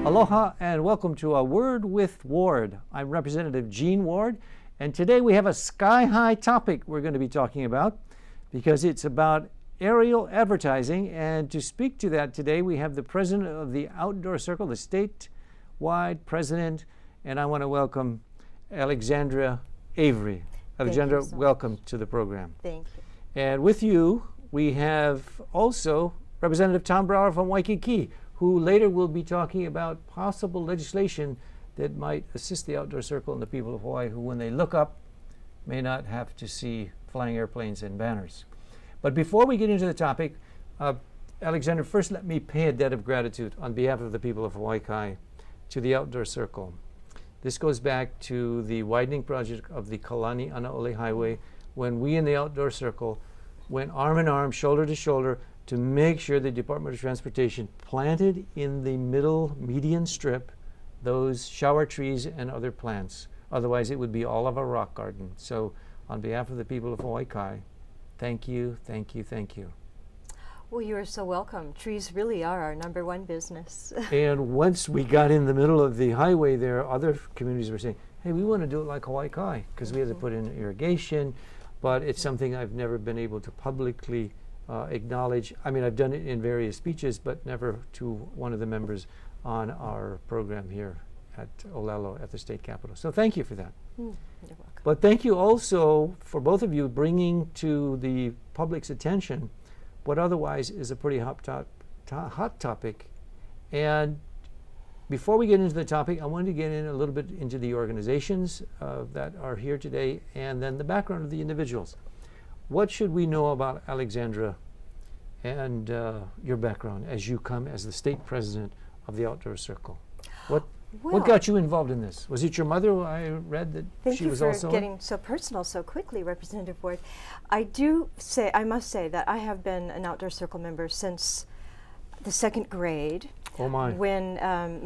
Aloha and welcome to A Word with Ward. I'm Representative Gene Ward, and today we have a sky-high topic we're going to be talking about because it's about aerial advertising. And to speak to that today, we have the president of the Outdoor Circle, the statewide president, and I want to welcome Alexandra Avery. Alexandra, welcome to the program. Thank you. And with you, we have also Representative Tom Brower from Waikiki, who later will be talking about possible legislation that might assist the Outdoor Circle and the people of Hawaii who, when they look up, may not have to see flying airplanes and banners. But before we get into the topic, Alexander, first let me pay a debt of gratitude on behalf of the people of Hawaii to the Outdoor Circle. This goes back to the widening project of the Kalani-Anaole Highway, when we in the Outdoor Circle went arm in arm, shoulder to shoulder, to make sure the Department of Transportation planted in the middle median strip those shower trees and other plants. Otherwise, it would be all of a rock garden. So on behalf of the people of Hawaii, thank you, thank you, thank you. Well, you are so welcome. Trees really are our #1 business. And once we got in the middle of the highway there, other communities were saying, hey, we want to do it like Hawaii because we had to put in irrigation, but it's something I've never been able to publicly acknowledge. I mean, I've done it in various speeches, but never to one of the members on our program here at Olelo at the state capitol. So thank you for that. You're welcome. But thank you also for both of you bringing to the public's attention what otherwise is a pretty hot topic. And before we get into the topic, I wanted to get in a little bit into the organizations that are here today and then the background of the individuals. What should we know about Alexandra and your background as you come as the state president of the Outdoor Circle? What got you involved in this? Was it your mother? I read that she was also. Thank you for getting so personal so quickly, Representative Ward. I must say that I have been an Outdoor Circle member since the 2nd grade. Oh my. When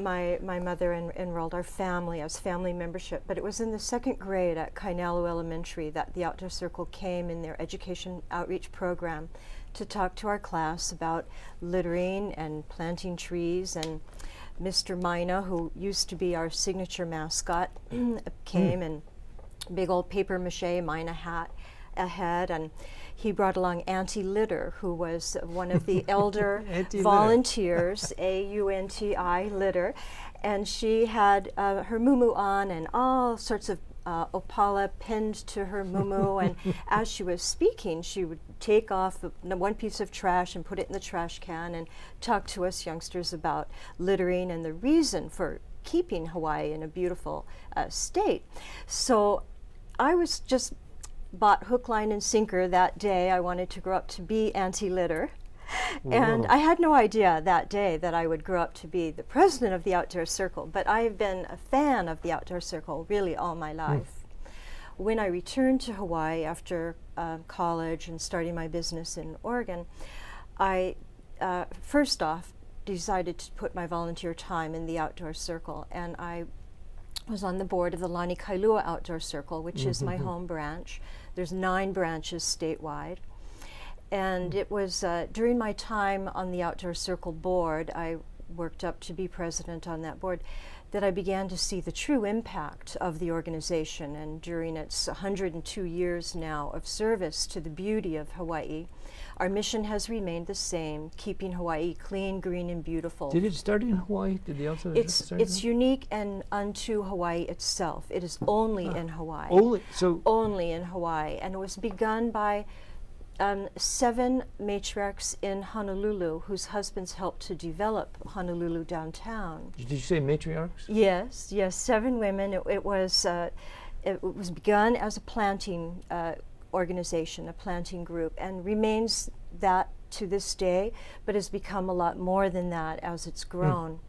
my mother enrolled our family as family membership. But it was in the 2nd grade at Kainalu Elementary that the Outdoor Circle came in their education outreach program to talk to our class about littering and planting trees. And Mr. Mina, who used to be our signature mascot, came and big old paper mache Mina hat ahead, and he brought along Auntie Litter, who was one of the elder volunteers, AUNTI Litter, and she had her muumuu on and all sorts of opala pinned to her muumuu, and as she was speaking, she would take off one piece of trash and put it in the trash can and talk to us youngsters about littering and the reason for keeping Hawaii in a beautiful state. So I was just bought hook, line, and sinker that day. I wanted to grow up to be Auntie Litter. And I had no idea that day that I would grow up to be the president of the Outdoor Circle, but I have been a fan of the Outdoor Circle really all my life. When I returned to Hawaii after college and starting my business in Oregon, I first off decided to put my volunteer time in the Outdoor Circle, and I was on the board of the Lani Kailua Outdoor Circle, which is my home branch. There's 9 branches statewide. And it was during my time on the Outdoor Circle board, I worked up to be president on that board, that I began to see the true impact of the organization. And during its 102 years now of service to the beauty of Hawaii, our mission has remained the same, keeping Hawaii clean, green, and beautiful. Did it start in Hawaii? Did the Outdoor Circle start? It's unique and unto Hawaii itself. It is only in Hawaii. Only in Hawaii. And it was begun by 7 matriarchs in Honolulu whose husbands helped to develop Honolulu downtown. Did you say matriarchs? Yes, 7 women. It was begun as a planting organization, a planting group, and remains that to this day, but has become a lot more than that as it's grown.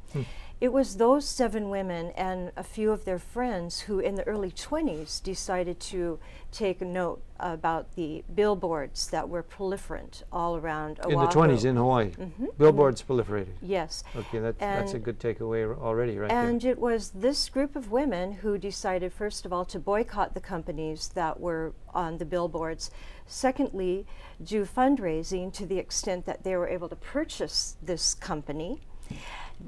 It was those 7 women and a few of their friends who in the early 20s decided to take note about the billboards that were proliferant all around Oahu. In the 20s in Hawaii? Billboards proliferated? Yes. Okay, that's a good takeaway already, right there. And it was this group of women who decided, first of all, to boycott the companies that were on the billboards. Secondly, do fundraising to the extent that they were able to purchase this company.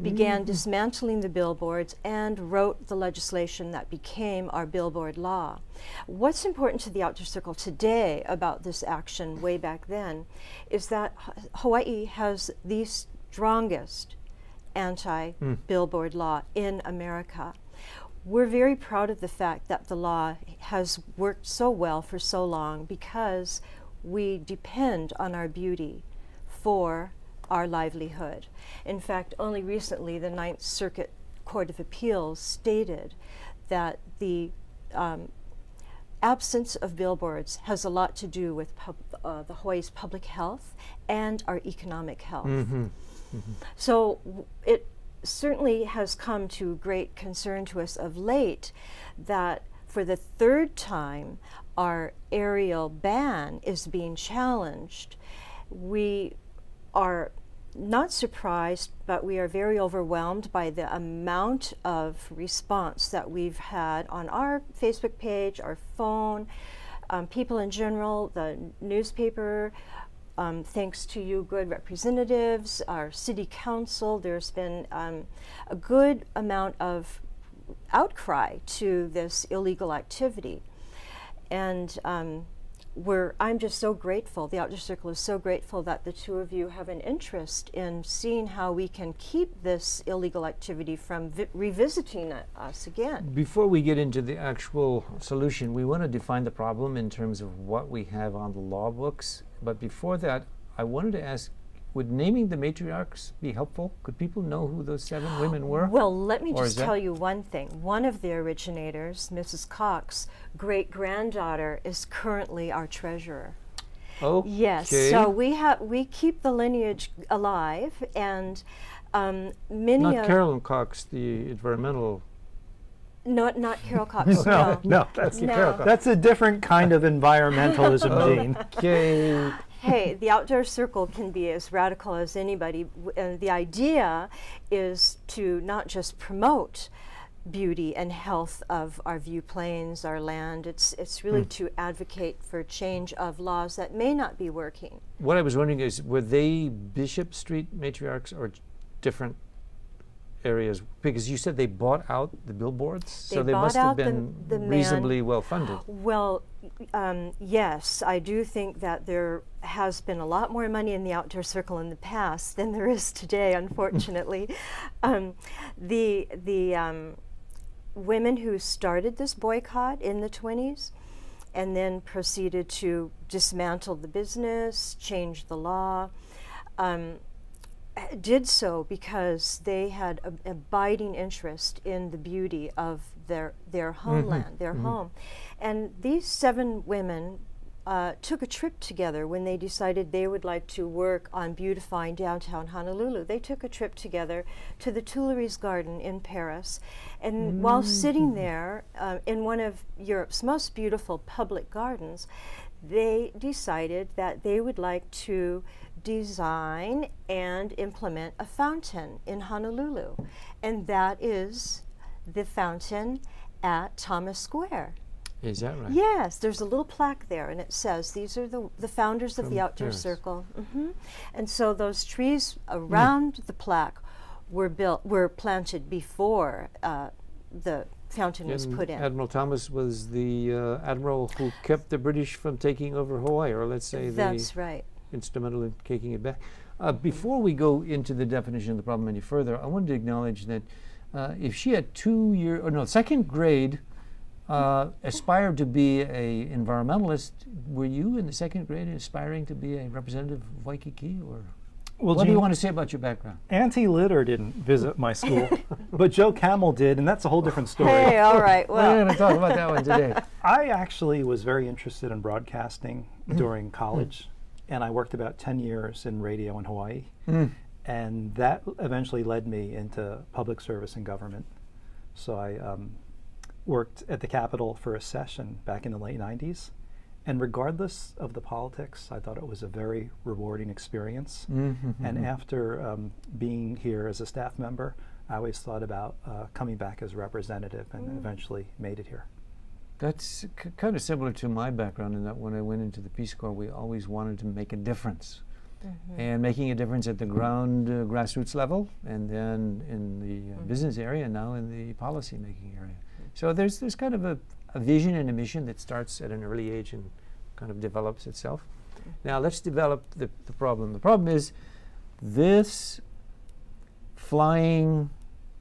began dismantling the billboards and wrote the legislation that became our billboard law. What's important to the Outdoor Circle today about this action way back then is that Hawaii has the strongest anti-billboard law in America. We're very proud of the fact that the law has worked so well for so long because we depend on our beauty for our livelihood. In fact, only recently the Ninth Circuit Court of Appeals stated that the absence of billboards has a lot to do with the Hawaii's public health and our economic health. So it certainly has come to great concern to us of late that for the third time our aerial ban is being challenged. We are not surprised, but we are very overwhelmed by the amount of response that we've had on our Facebook page, our phone, people in general, the newspaper. Thanks to you good representatives, our city council, there's been a good amount of outcry to this illegal activity. And I'm just so grateful, the Outdoor Circle is so grateful that the two of you have an interest in seeing how we can keep this illegal activity from revisiting us again. Before we get into the actual solution, we want to define the problem in terms of what we have on the law books. But before that, I wanted to ask, would naming the matriarchs be helpful? Could people know who those 7 women were? Well, let me just tell you one thing. One of the originators, Mrs. Cox's great-granddaughter, is currently our treasurer. Oh, yes. So we keep the lineage alive, and many not Carolyn Cox, the environmental. Not Carol Cox. No, that's a different kind of environmentalism, Dean. Okay. Hey, the Outdoor Circle can be as radical as anybody, and the idea is to not just promote beauty and health of our view plains, our land. It's really to advocate for change of laws that may not be working. What I was wondering is, were they Bishop Street matriarchs or different areas? Because you said they bought out the billboards, so they must have been reasonably well funded. Well, yes, I do think that there has been a lot more money in the Outdoor Circle in the past than there is today, unfortunately. The women who started this boycott in the 1920s and then proceeded to dismantle the business, change the law, did so because they had an abiding interest in the beauty of their homeland, their home. And these 7 women took a trip together when they decided they would like to work on beautifying downtown Honolulu. They took a trip together to the Tuileries Garden in Paris, and while sitting there in one of Europe's most beautiful public gardens, they decided that they would like to design and implement a fountain in Honolulu, and that is the fountain at Thomas Square. Is that right? Yes, there's a little plaque there, and it says these are the founders of the Outdoor Circle. And so those trees around the plaque were planted before the fountain was put in. Admiral Thomas was the admiral who kept the British from taking over Hawaii, or let's say that's right. Instrumental in taking it back. Before we go into the definition of the problem any further, I wanted to acknowledge that if she had second grade aspired to be a environmentalist, were you in the second grade aspiring to be a representative of Waikiki, or what do you want to say about your background? Auntie Litter didn't visit my school, but Joe Camel did, and that's a whole different story. Hey, all right. Well, we're going to talk about that one today. I actually was very interested in broadcasting during college, and I worked about 10 years in radio in Hawaii, and that eventually led me into public service and government. So I worked at the Capitol for a session back in the late 90s, and regardless of the politics, I thought it was a very rewarding experience. And after being here as a staff member, I always thought about coming back as a representative, and eventually made it here. That's kind of similar to my background in that when I went into the Peace Corps, we always wanted to make a difference. and making a difference at the ground grassroots level, and then in the business area, and now in the policy making area. So there's kind of a vision and a mission that starts at an early age and kind of develops itself. Now let's develop the problem. The problem is this flying,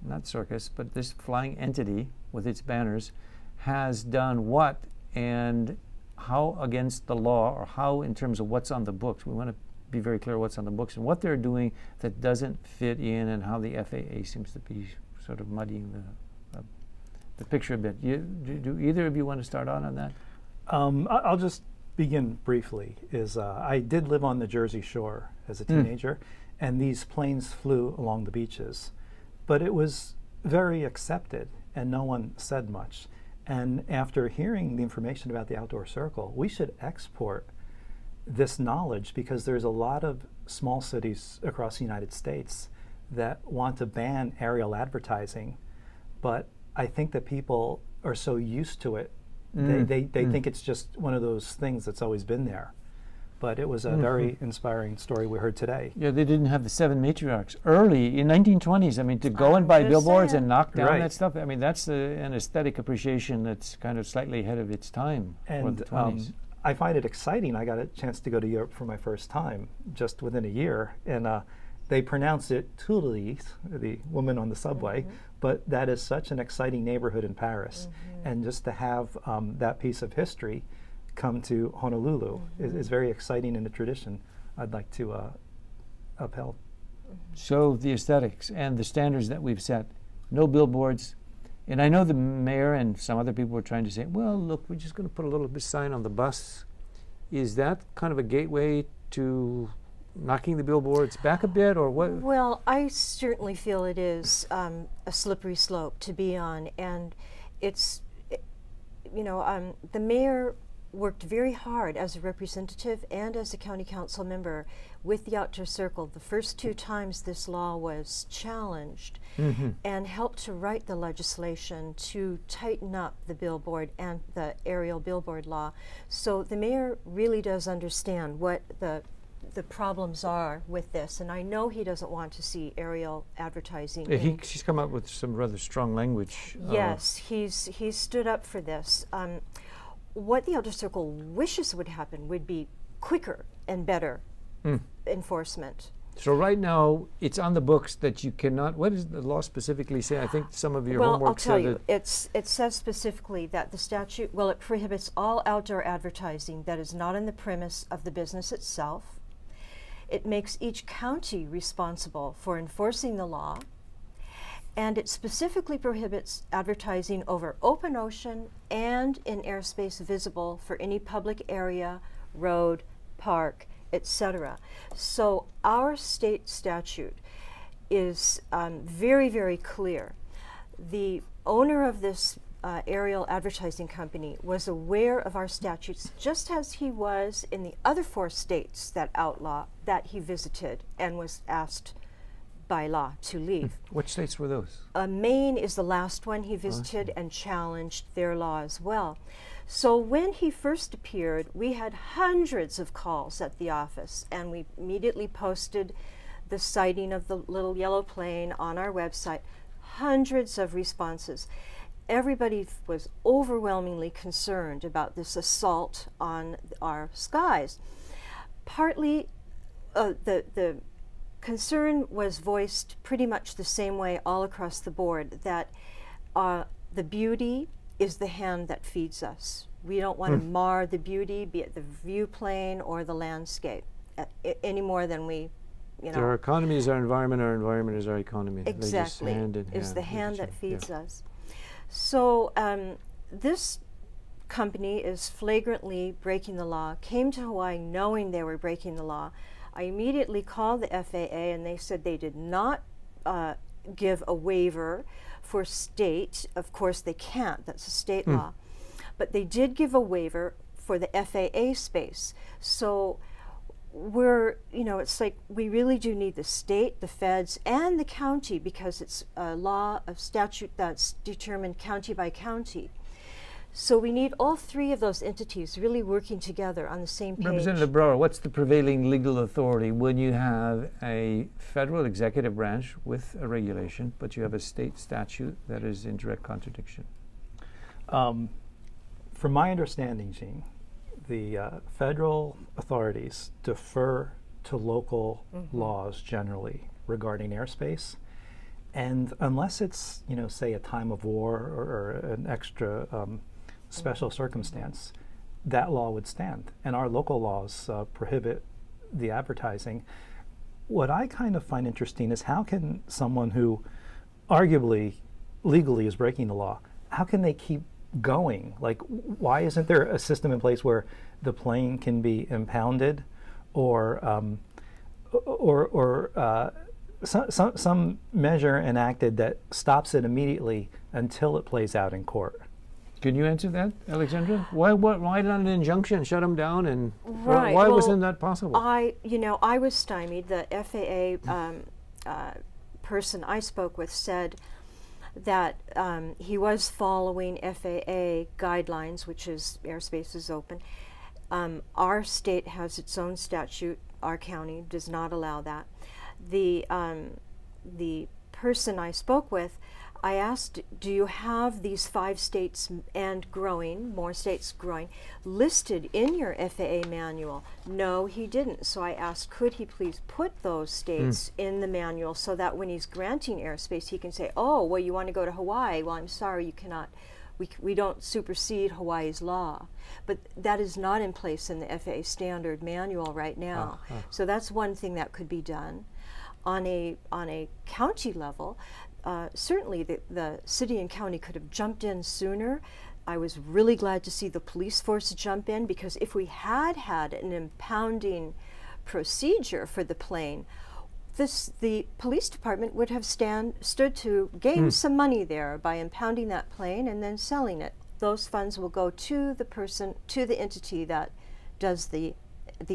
not circus, but this flying entity with its banners has done what and how against the law, or how in terms of what's on the books. We want to be very clear what's on the books and what they're doing that doesn't fit in, and how the FAA seems to be sort of muddying the picture a bit. Do either of you want to start on that? I'll just begin briefly. I did live on the Jersey Shore as a teenager, and these planes flew along the beaches, but it was very accepted and no one said much. And after hearing the information about the Outdoor Circle, we should export this knowledge, because there's a lot of small cities across the United States that want to ban aerial advertising, but I think that people are so used to it, they think it's just one of those things that's always been there. But it was a very inspiring story we heard today. Yeah, they didn't have the 7 matriarchs early in 1920s. I mean, to go and buy billboards and knock down that stuff. I mean, that's an aesthetic appreciation that's kind of slightly ahead of its time. And the 20s. I find it exciting. I got a chance to go to Europe for my first time just within a year, and they pronounce it Toulouse, the woman on the subway, but that is such an exciting neighborhood in Paris. And just to have that piece of history come to Honolulu is very exciting, in a tradition I'd like to upheld. So the aesthetics and the standards that we've set, no billboards. And I know the mayor and some other people were trying to say, well, look, we're just going to put a little bit sign on the bus. Is that kind of a gateway to knocking the billboards back a bit, or what? Well, I certainly feel it is a slippery slope to be on, and it's, the mayor worked very hard as a representative and as a county council member with the Outdoor Circle the first 2 times this law was challenged, and helped to write the legislation to tighten up the billboard and the aerial billboard law. So the mayor really does understand what the problems are with this, and I know he doesn't want to see aerial advertising. He's come up with some rather strong language. Yes, he's stood up for this. What the Outdoor Circle wishes would happen would be quicker and better enforcement. So right now, it's on the books that you cannot, what does the law specifically say? I think some of your homework I'll tell said you, it says specifically that the statute, it prohibits all outdoor advertising that is not on the premise of the business itself. It makes each county responsible for enforcing the law, and it specifically prohibits advertising over open ocean and in airspace visible for any public area, road, park, etc. So our state statute is very, very clear. The owner of this aerial advertising company was aware of our statutes, just as he was in the other 4 states that outlaw that he visited and was asked by law to leave. Which states were those? Maine is the last one he visited and challenged their law as well. So when he first appeared, we had hundreds of calls at the office, and we immediately posted the sighting of the little yellow plane on our website. Hundreds of responses. Everybody was overwhelmingly concerned about this assault on our skies. Partly, the concern was voiced pretty much the same way all across the board, that the beauty is the hand that feeds us. We don't want to mar the beauty, be it the view plane or the landscape, any more than we, Our economy is our environment is our economy. Exactly. Is the hand that feeds us. So this company is flagrantly breaking the law, came to Hawaii knowing they were breaking the law. I immediately called the FAA, and they said they did not give a waiver for state. Of course they can't, that's a state law. But they did give a waiver for the FAA space. So we're, it's like we really do need the state, the feds, and the county, because it's a law of statute that's determined county by county. So we need all three of those entities really working together on the same page. Representative Brower, what's the prevailing legal authority when you have a federal executive branch with a regulation, but you have a state statute that is in direct contradiction? From my understanding, Gene, the federal authorities defer to local laws generally regarding airspace. And unless it's, say a time of war or an extra special circumstance, that law would stand. And our local laws prohibit the advertising. What I kind of find interesting is how can someone who arguably legally is breaking the law, how can they keep going? Like, why isn't there a system in place where the plane can be impounded or some measure enacted that stops it immediately until it plays out in court? Can you answer that, Alexandra? Why not an injunction, shut them down, and Right. why Well, wasn't that possible? I was stymied. The FAA person I spoke with said that he was following FAA guidelines, which is airspace is open. Our state has its own statute. Our county does not allow that. The person I spoke with, I asked, do you have these 5 states and growing, more states growing, listed in your FAA manual? No, he didn't. So I asked, could he please put those states in the manual so that when he's granting airspace, he can say, oh, well, you want to go to Hawaii? Well, I'm sorry, you cannot. We don't supersede Hawaii's law. But that is not in place in the FAA standard manual right now. So that's one thing that could be done. On a county level, certainly the city and county could have jumped in sooner. I was really glad to see the police force jump in, because if we had had an impounding procedure for the plane, the police department would have stood to gain some money there by impounding that plane and then selling it. Those funds will go to the entity that does the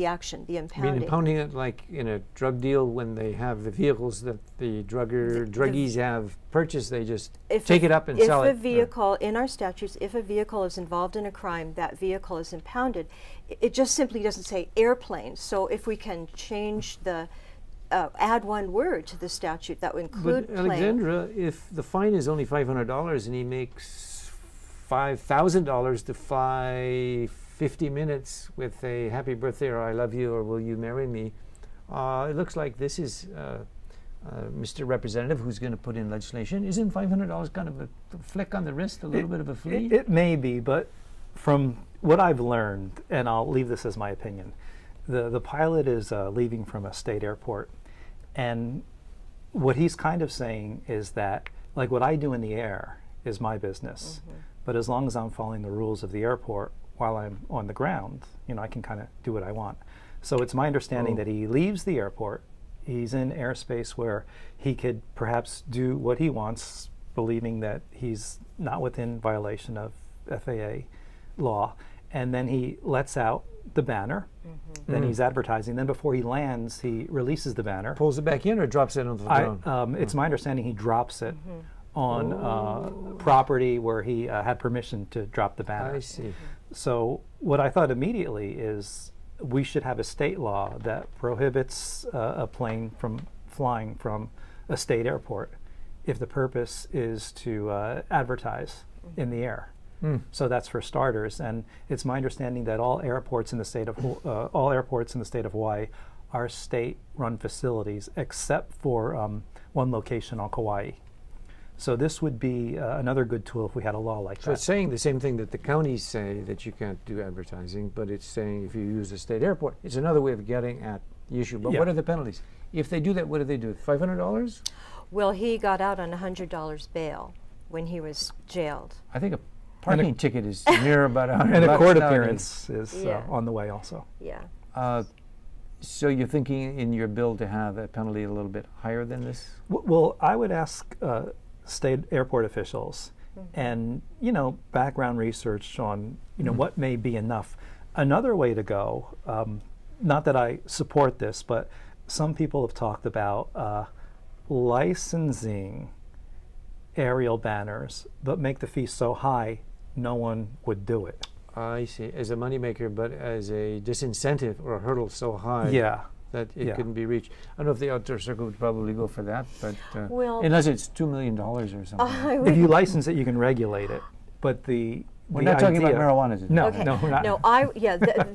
action, the impounding. I mean, impounding it like in a drug deal when they have the vehicles that the druggies have purchased, they just take it up and sell it. If a vehicle, in our statutes, if a vehicle is involved in a crime, that vehicle is impounded. It just simply doesn't say airplane. So if we can change add one word to the statute that would include But plane. Alexandra, if the fine is only $500 and he makes $5,000 to fly 50 minutes with a happy birthday or I love you or will you marry me, it looks like this is Mr. Representative who's going to put in legislation. Isn't $500 kind of a flick on the wrist, a little bit of a flea? It may be, but from what I've learned, and I'll leave this as my opinion, the pilot is leaving from a state airport, and what he's kind of saying is that, like, what I do in the air is my business, but as long as I'm following the rules of the airport while I'm on the ground, I can kind of do what I want. So it's my understanding that he leaves the airport, he's in airspace where he could perhaps do what he wants, believing that he's not within violation of FAA law, and then he lets out the banner, then he's advertising, then before he lands, he releases the banner. Pulls it back in or drops it onto the ground? It's my understanding he drops it on property where he had permission to drop the banner. I see. So what I thought immediately is we should have a state law that prohibits a plane from flying from a state airport if the purpose is to advertise in the air. So that's for starters, and it's my understanding that all airports in the state of Hawaii are state-run facilities, except for one location on Kauai. So this would be another good tool if we had a law like that. So it's saying the same thing that the counties say, that you can't do advertising, but it's saying if you use a state airport, it's another way of getting at the issue. But what are the penalties? If they do that, what do they do? $500? Well, he got out on $100 bail when he was jailed. I think a parking ticket is near about $100. And a court nowadays. appearance is on the way also. Yeah. So you're thinking in your bill to have a penalty a little bit higher than this? Well, I would ask state airport officials and, background research on, what may be enough. Another way to go, not that I support this, but some people have talked about licensing aerial banners, but make the fee so high no one would do it. I see. As a moneymaker, but as a disincentive or a hurdle so high Yeah. that it Yeah. couldn't be reached. I don't know if the outdoor circle would probably go for that, but Well, unless it's $2 million or something. I If would- you license it, you can regulate it. But We're the not talking about idea- marijuana today. No, Okay. no, we're not. No,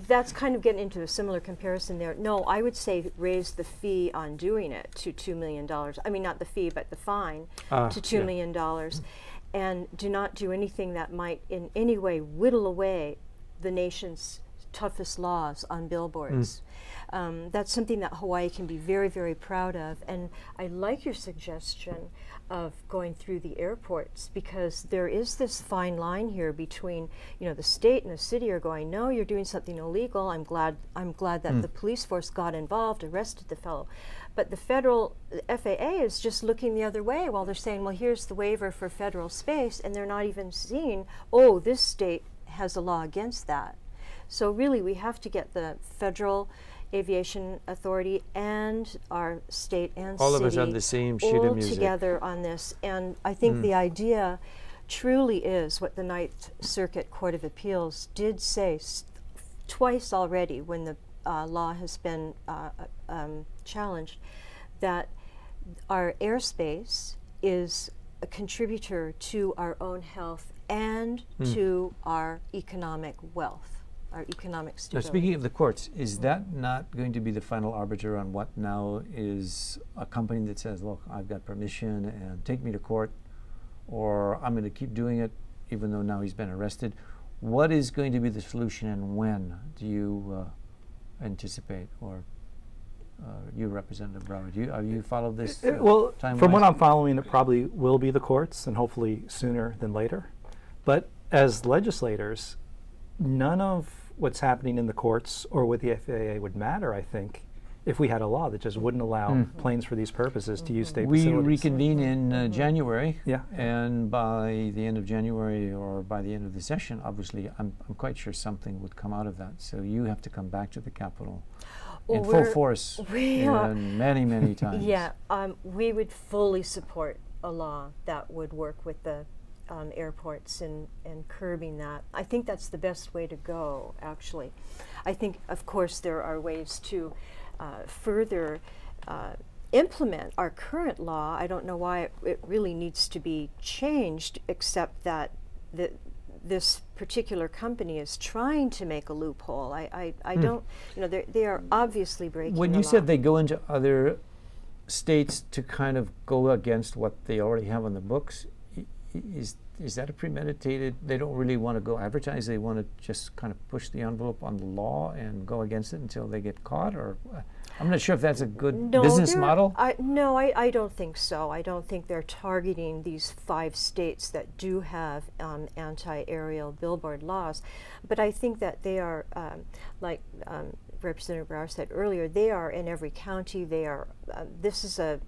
that's kind of getting into a similar comparison there. No, I would say raise the fee on doing it to $2 million. I mean, not the fee, but the fine to $2 million. And do not do anything that might in any way whittle away the nation's toughest laws on billboards. That's something that Hawaii can be very, very proud of. And I like your suggestion of going through the airports, because there is this fine line here between, the state and the city are going, no, you're doing something illegal. I'm glad that the police force got involved, arrested the fellow. But the FAA is just looking the other way while they're saying, well, here's the waiver for federal space, and they're not even seeing, oh, this state has a law against that. So really, we have to get the federal Aviation Authority and our state and All city of us on the same sheet all of music. together on this. And I think the idea truly is what the Ninth Circuit Court of Appeals did say twice already when the law has been challenged, that our airspace is a contributor to our own health and to our economic wealth, our economic Now, stability. speaking of the courts, is that not going to be the final arbiter on what now is a company that says, look, I've got permission and take me to court, or I'm going to keep doing it even though now he's been arrested? What is going to be the solution, and when do you anticipate, or you, Representative Brower, have you followed this Well, time-wise? from what I'm following, it probably will be the courts, and hopefully sooner than later. But as legislators, none of what's happening in the courts or with the FAA would matter, I think, if we had a law that just wouldn't allow planes for these purposes to use state We facilities. reconvene in January, Yeah. and by the end of January or by the end of the session, obviously, I'm quite sure something would come out of that. So you have to come back to the Capitol in full force and many, many times. Yeah, we would fully support a law that would work with the airports and curbing that. I think that's the best way to go, actually. I think, of course, there are ways to further implement our current law. I don't know why it really needs to be changed, except that this particular company is trying to make a loophole. I don't, they are obviously breaking When the you law. said they go into other states to kind of go against what they already have on the books, is that a premeditated? They don't really want to go advertise. They want to just kind of push the envelope on the law and go against it until they get caught? Or I'm not sure if that's a good business model. No, I don't think so. I don't think they're targeting these 5 states that do have anti-aerial billboard laws. But I think that they are, like Representative Brower said earlier, they are in every county. They are. This is a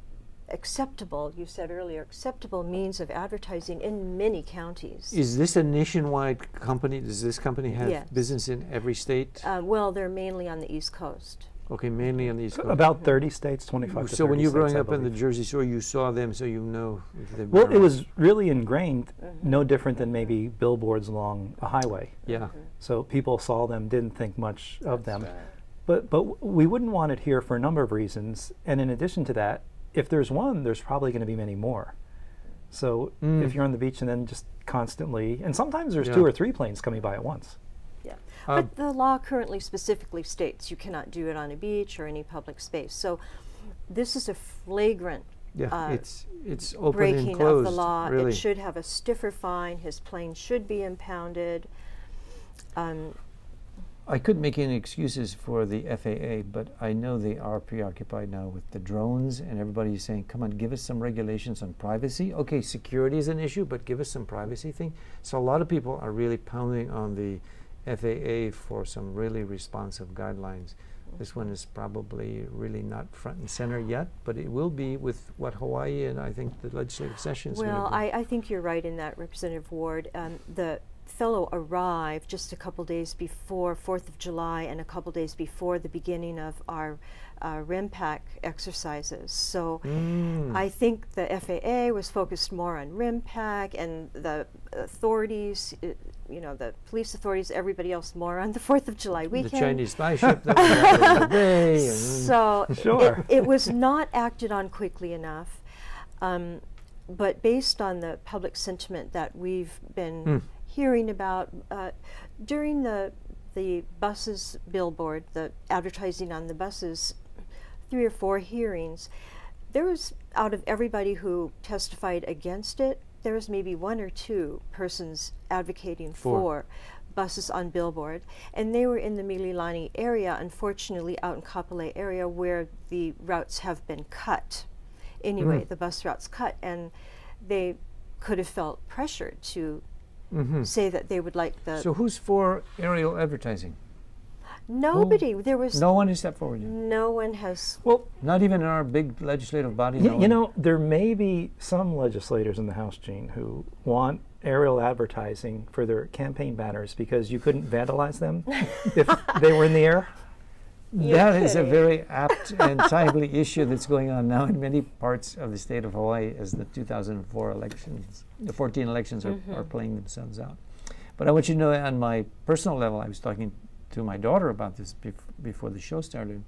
acceptable, you said earlier, acceptable means of advertising in many counties. Is this a nationwide company? Does this company have Yes. business in every state? Well, they're mainly on the East Coast. Okay, mainly on the East Coast. About 30 states, 25 to So when 30 you were states, growing I up in the believe. Jersey Shore, you saw them, so you know if they've Well, been it around. was really ingrained, no different than maybe billboards along a highway. Yeah. So people saw them, didn't think much of them. But we wouldn't want it here for a number of reasons. And in addition to that, if there's one, there's probably going to be many more. So if you're on the beach and then just constantly, and sometimes there's 2 or 3 planes coming by at once. Yeah, but the law currently specifically states you cannot do it on a beach or any public space. So this is a flagrant it's open and breaking closed. of the law. Really. It should have a stiffer fine. His plane should be impounded. I couldn't make any excuses for the FAA, but I know they are preoccupied now with the drones, and everybody's saying, come on, give us some regulations on privacy. Okay, security is an issue, but give us some privacy thing. So a lot of people are really pounding on the FAA for some really responsive guidelines. This one is probably really not front and center yet, but it will be with what Hawaii and I think the legislative session is going to Well, do. I think you're right in that, Representative Ward. The fellow arrived just a couple days before 4th of July and a couple days before the beginning of our RIMPAC exercises. So I think the FAA was focused more on RIMPAC, and the authorities, you know, the police authorities, everybody else more on the 4th of July weekend. The Chinese spy ship that was out of the bay. And So Sure. it was not acted on quickly enough. But based on the public sentiment that we've been hearing about during the buses billboard, the advertising on the buses, 3 or 4 hearings, there was, out of everybody who testified against it, there was maybe 1 or 2 persons advocating for buses on billboard, and they were in the Mililani area, unfortunately out in Kapolei area, where the routes have been cut. Anyway, the bus routes cut, and they could have felt pressured to say that they would like the... So who's for aerial advertising? Nobody. There was... No one has stepped forward yet? No one has... Well, Not even in our big legislative body? you know, there may be some legislators in the House, Gene, who want aerial advertising for their campaign banners because you couldn't vandalize them if they were in the air. That is a very apt and timely issue that's going on now in many parts of the state of Hawaii as the 2004 elections, the 14 elections are playing themselves out. But I want you to know, on my personal level, I was talking to my daughter about this before the show started.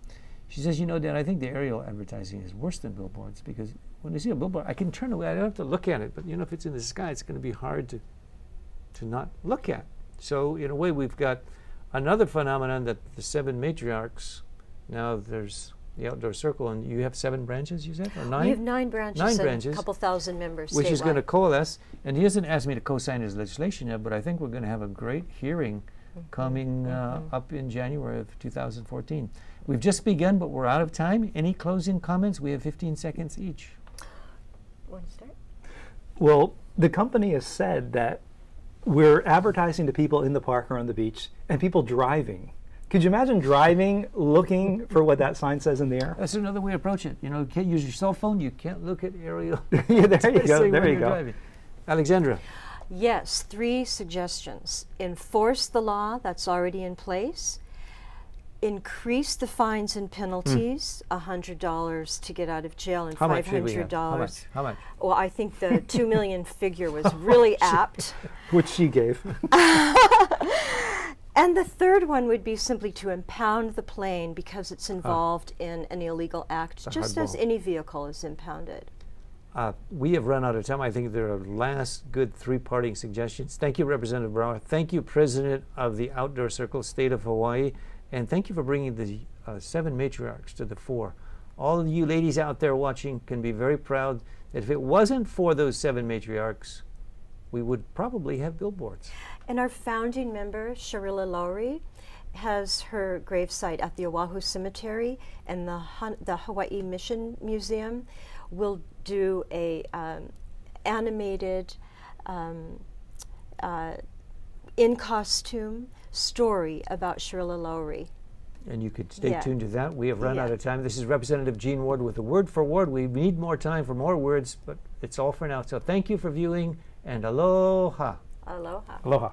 She says, you know, Dad, I think the aerial advertising is worse than billboards, because when I see a billboard, I can turn away. I don't have to look at it. But, you know, if it's in the sky, it's going to be hard to not look at. So, in a way, we've got another phenomenon that the 7 matriarchs, now there's the Outdoor Circle, and you have 7 branches, you said, or 9? We have 9 branches, 9 and branches, a couple thousand members which is going to statewide. coalesce. And he hasn't asked me to co-sign his legislation yet, but I think we're going to have a great hearing coming up in January of 2014. We've just begun, but we're out of time. Any closing comments? We have 15 seconds each. Want to start? Well, the company has said that we're advertising to people in the park or on the beach and people driving. Could you imagine driving, looking for what that sign says in the air? That's another way to approach it. You know, you can't use your cell phone. You can't look at aerial. Yeah, there you go. Say There when you you're go. driving. Alexandra. Yes, 3 suggestions. Enforce the law that's already in place. Increase the fines and penalties, $100 to get out of jail and How much should we have? $500. How much? Well, I think the 2 million figure was really apt. Which she gave. And the third one would be simply to impound the plane because it's involved in an illegal act, just as hardball. any vehicle is impounded. We have run out of time. I think there are last good 3 parting suggestions. Thank you, Representative Brower. Thank you, President of the Outdoor Circle, State of Hawaii. And thank you for bringing the 7 matriarchs to the fore. All of you ladies out there watching can be very proud that if it wasn't for those 7 matriarchs, we would probably have billboards. And our founding member, Sharilla Lowry, has her gravesite at the Oahu Cemetery, and the Hawaii Mission Museum will do a animated, in costume story about Sharilla Lowry. And you could stay Yeah. tuned to that. We have run out Yeah. of time. This is Representative Gene Ward with a word for word. We need more time for more words, but it's all for now. So thank you for viewing, and aloha. Aloha. Aloha.